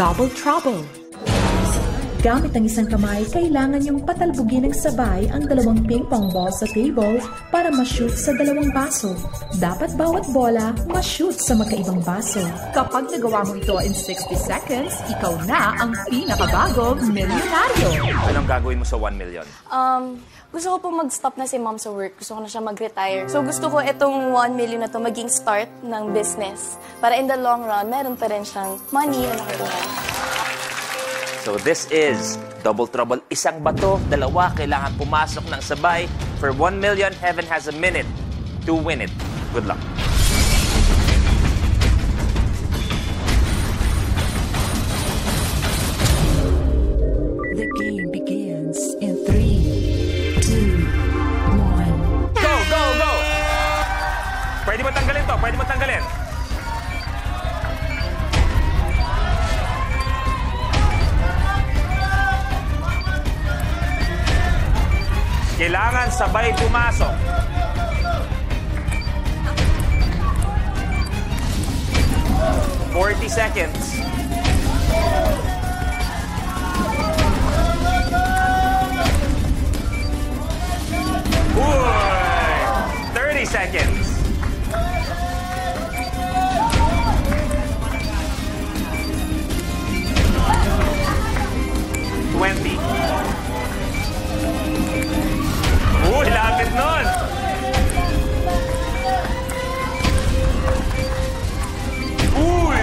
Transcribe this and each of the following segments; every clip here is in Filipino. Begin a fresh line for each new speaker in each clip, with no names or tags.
Double Trouble. Gamit ang isang kamay, kailangan yung patalbugin ng sabay ang dalawang ping-pong ball sa table para ma-shoot sa dalawang baso. Dapat bawat bola ma-shoot sa magkaibang baso. Kapag nagawa mo ito in 60 seconds, ikaw na ang pinakabagong milyonaryo.
Anong gagawin mo sa 1 million?
Gusto ko po mag-stop na si mom sa work. Gusto ko na siya mag-retire. So gusto ko itong 1 million na to maging start ng business. Para in the long run, meron pa rin siyang money na nakukuha.
So this is Double Trouble. Isang bato, dalawa, kailangan pumasok ng sabay. For 1 million, Heaven has a minute to win it. Good luck.
The game begins in 3, 2, 1.
Go, go, go! Pwede mo tanggalin to, pwede mo tanggalin. Kailangan sabay pumasok. "40 seconds. Uy! 30 seconds. Uy, lapit nun! Uy!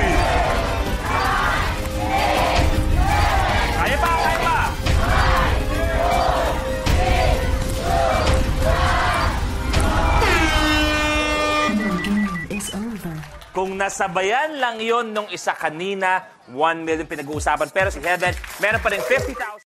Kaya pa, kaya pa! Kung nasabayan lang yon nung isa kanina, 1 million pinag-uusapan. Pero si Heaven, meron pa rin 50,000.